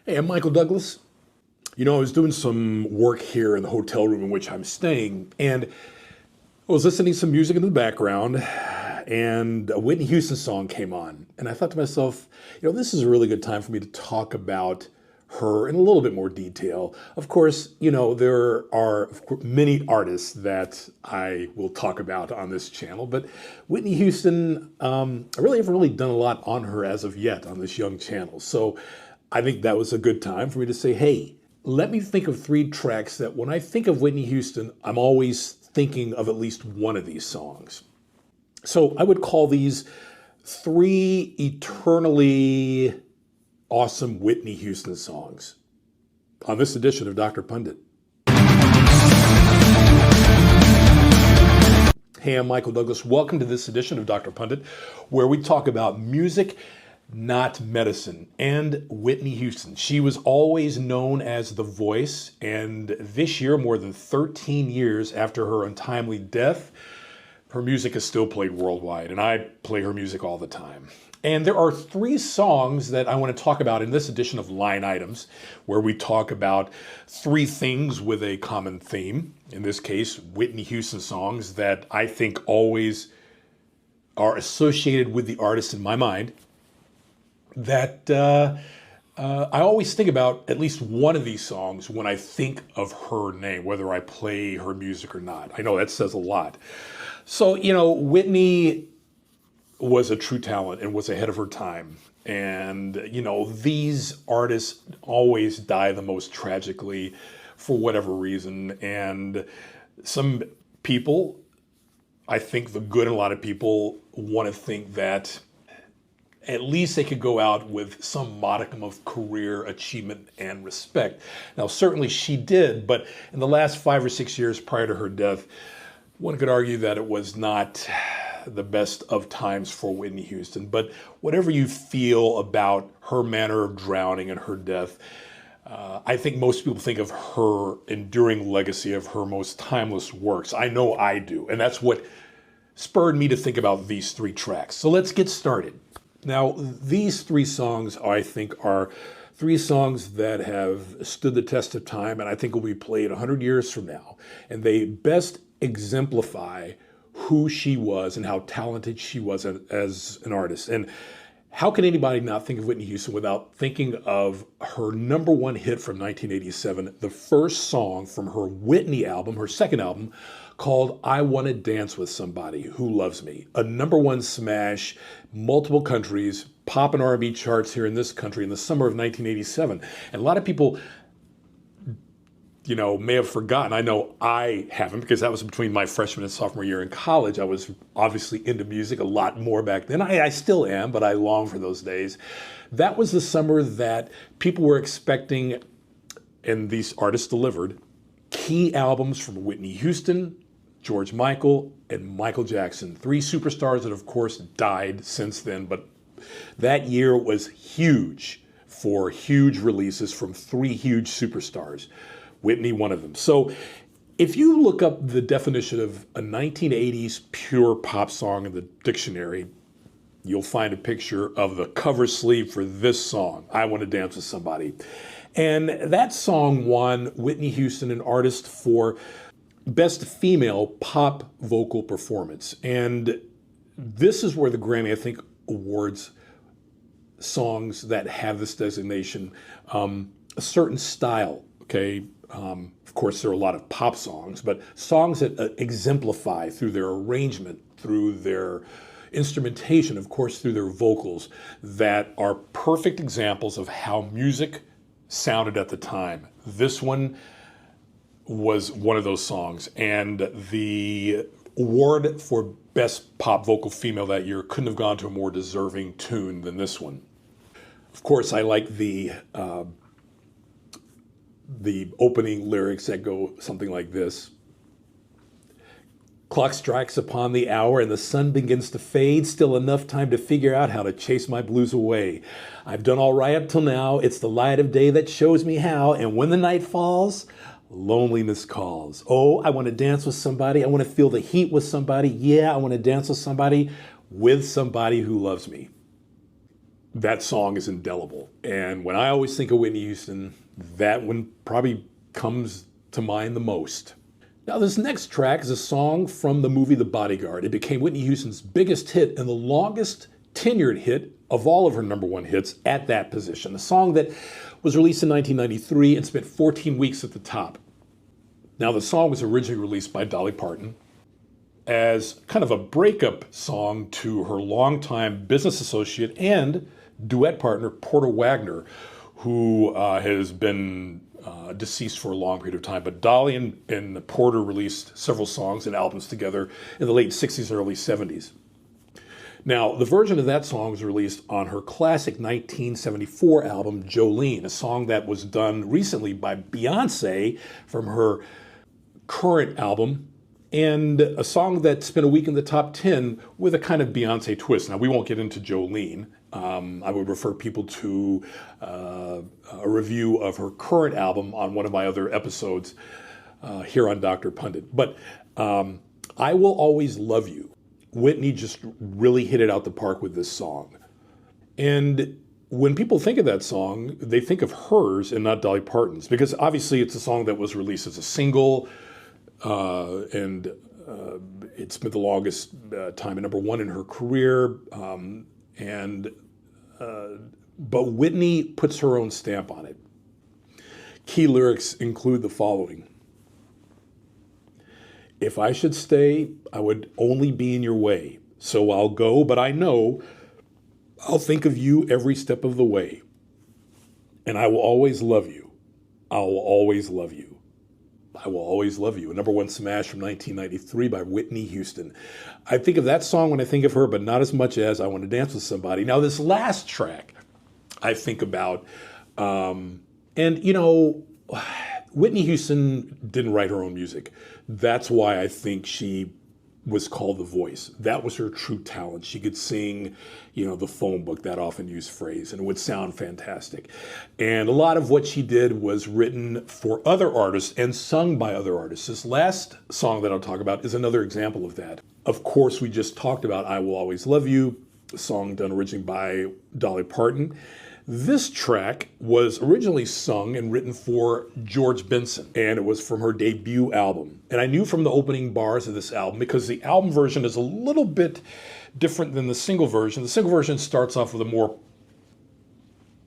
Hey, I'm Michael Douglas. You know, I was doing some work here in the hotel room in which I'm staying, and I was listening to some music in the background, and a Whitney Houston song came on. And I thought to myself, this is a really good time for me to talk about her in a little bit more detail. Of course, there are many artists that I will talk about on this channel, but Whitney Houston, I really haven't really done a lot on her as of yet on this young channel. So I think that was a good time for me to say, hey, let me think of 3 tracks that when I think of Whitney Houston, I'm always thinking of at least one of these songs. So I would call these 3 eternally awesome Whitney Houston songs on this edition of Dr. Pundit. Hey, I'm Michael Douglas. Welcome to this edition of Dr. Pundit, where we talk about music, not medicine, and Whitney Houston. She was always known as the voice, and this year, more than 13 years after her untimely death, her music is still played worldwide, and I play her music all the time. And there are 3 songs that I want to talk about in this edition of Line Items, where we talk about 3 things with a common theme. In this case, Whitney Houston songs that I think always are associated with the artist in my mind, that I always think about at least one of these songs when I think of her name, whether I play her music or not. I know that says a lot. So, Whitney was a true talent and was ahead of her time. And, these artists always die the most tragically for whatever reason. And some people, I think the good in a lot of people, want to think that at least they could go out with some modicum of career achievement and respect. Now, certainly she did, but in the last 5 or 6 years prior to her death, one could argue that it was not the best of times for Whitney Houston. But whatever you feel about her manner of drowning and her death, I think most people think of her enduring legacy of her most timeless works. I know I do, and that's what spurred me to think about these 3 tracks. So let's get started. Now, these 3 songs, I think, are 3 songs that have stood the test of time, and I think will be played 100 years from now. And they best exemplify who she was and how talented she was as an artist. And how can anybody not think of Whitney Houston without thinking of her #1 hit from 1987, the first song from her Whitney album, her second album, called I Want to Dance with Somebody Who Loves Me. A #1 smash, multiple countries, pop and R&B charts here in this country in the summer of 1987. And a lot of people may have forgotten. I know I haven't, because that was between my freshman and sophomore year in college. I was obviously into music a lot more back then. I still am, but I long for those days. That was the summer that people were expecting, and these artists delivered, key albums from Whitney Houston, George Michael, and Michael Jackson. 3 superstars that, of course, died since then, but that year was huge for huge releases from 3 huge superstars. Whitney, one of them. So if you look up the definition of a 1980s pure pop song in the dictionary, you'll find a picture of the cover sleeve for this song, I Want to Dance with Somebody. And that song won Whitney Houston an artist for Best Female Pop Vocal Performance. And this is where the Grammy, I think, awards songs that have this designation a certain style, okay? Of course, there are a lot of pop songs, but songs that exemplify through their arrangement, through their instrumentation, of course, through their vocals, that are perfect examples of how music sounded at the time. This one was one of those songs, and the award for Best Pop Vocal Female that year couldn't have gone to a more deserving tune than this one. Of course, I like the opening lyrics that go something like this. Clock strikes upon the hour and the sun begins to fade. Still enough time to figure out how to chase my blues away. I've done all right up till now. It's the light of day that shows me how. And when the night falls, loneliness calls. Oh, I want to dance with somebody. I want to feel the heat with somebody. Yeah, I want to dance with somebody who loves me. that song is indelible. And when I always think of Whitney Houston, that one probably comes to mind the most. Now, this next track is a song from the movie The Bodyguard. It became Whitney Houston's biggest hit and the longest tenured hit of all of her number one hits at that position. A song that was released in 1993 and spent 14 weeks at the top. Now, the song was originally released by Dolly Parton as kind of a breakup song to her longtime business associate and duet partner, Porter Wagoner, who has been deceased for a long period of time. But Dolly and Porter released several songs and albums together in the late 60s and early 70s. Now, the version of that song was released on her classic 1974 album, Jolene, a song that was done recently by Beyonce from her current album, and a song that spent a week in the top 10 with a kind of Beyonce twist. Now, we won't get into Jolene. I would refer people to a review of her current album on one of my other episodes here on Dr. Pundit. But I Will Always Love You. Whitney just really hit it out the park with this song. And when people think of that song, they think of hers and not Dolly Parton's, because obviously it's a song that was released as a single, and it spent the longest time at number one in her career. But Whitney puts her own stamp on it. Key lyrics include the following. If I should stay, I would only be in your way. So I'll go, but I know I'll think of you every step of the way. And I will always love you. I will always love you. I Will Always Love You, a number one smash from 1993 by Whitney Houston. I think of that song when I think of her, but not as much as I Want to Dance with Somebody. Now, this last track I think about, and you know, Whitney Houston didn't write her own music. That's why I think she was called the voice. That was her true talent. She could sing, you know, the phone book, that often used phrase, and it would sound fantastic. And a lot of what she did was written for other artists and sung by other artists. This last song that I'll talk about is another example of that. Of course, we just talked about I Will Always Love You, a song done originally by Dolly Parton. This track was originally sung and written for George Benson, and it was from her debut album. And I knew from the opening bars of this album, because the album version is a little bit different than the single version. The single version starts off with a more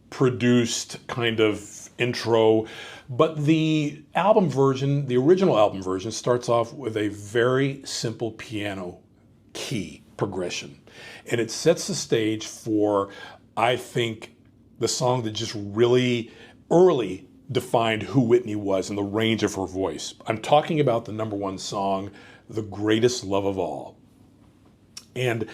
produced kind of intro, but the album version, the original album version, starts off with a very simple piano key progression. And it sets the stage for, I think, the song that just really early defined who Whitney was and the range of her voice. I'm talking about the number one song, The Greatest Love of All. And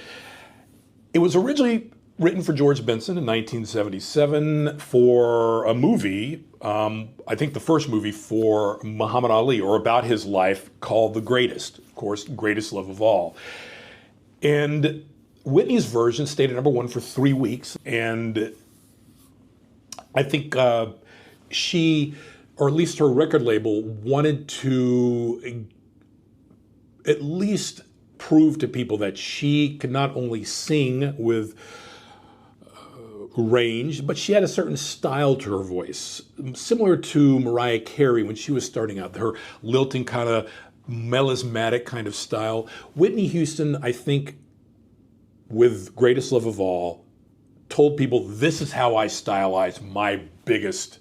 it was originally written for George Benson in 1977 for a movie, I think the first movie for Muhammad Ali, or about his life, called The Greatest. Of course, Greatest Love of All. And Whitney's version stayed at number one for 3 weeks, and I think she, or at least her record label, wanted to at least prove to people that she could not only sing with range, but she had a certain style to her voice, similar to Mariah Carey when she was starting out, her lilting kind of melismatic kind of style. Whitney Houston, I think, with Greatest Love of All, told people, this is how I stylize my biggest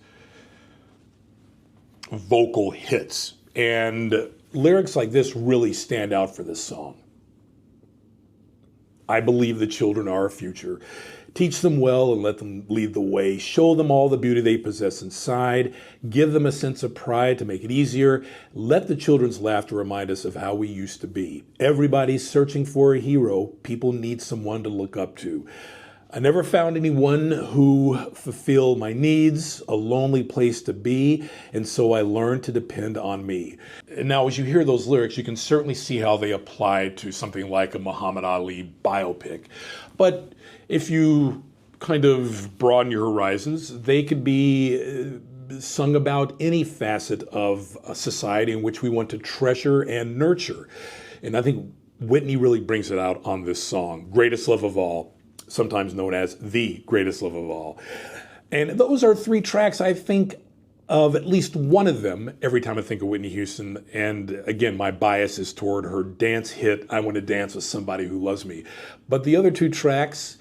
vocal hits. And lyrics like this really stand out for this song. I believe the children are our future. Teach them well and let them lead the way. Show them all the beauty they possess inside. Give them a sense of pride to make it easier. Let the children's laughter remind us of how we used to be. Everybody's searching for a hero. People need someone to look up to. I never found anyone who fulfilled my needs, a lonely place to be, and so I learned to depend on me. And now, as you hear those lyrics, you can certainly see how they apply to something like a Muhammad Ali biopic. But if you kind of broaden your horizons, they could be sung about any facet of a society in which we want to treasure and nurture. And I think Whitney really brings it out on this song, Greatest Love of All. sometimes known as the greatest love of all. And those are three tracks I think of at least one of them every time I think of Whitney Houston. And again, my bias is toward her dance hit, I Want to Dance with Somebody Who Loves Me. But the other two tracks,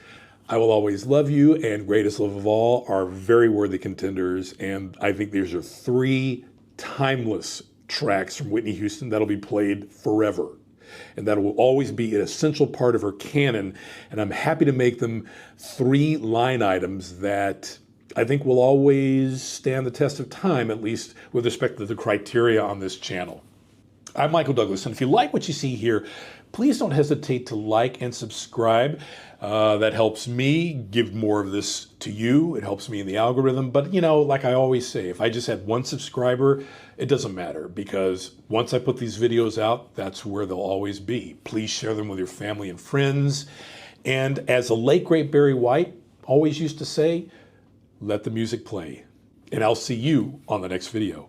I Will Always Love You and Greatest Love of All, are very worthy contenders. And I think these are three timeless tracks from Whitney Houston that'll be played forever. And that will always be an essential part of her canon. And I'm happy to make them three line items that I think will always stand the test of time, at least with respect to the criteria on this channel. I'm Michael Douglas, and if you like what you see here, please don't hesitate to like and subscribe. That helps me give more of this to you. It helps me in the algorithm. But, you know, like I always say, if I just had one subscriber, it doesn't matter, because once I put these videos out, that's where they'll always be. Please share them with your family and friends. And as the late, great Barry White always used to say, let the music play. And I'll see you on the next video.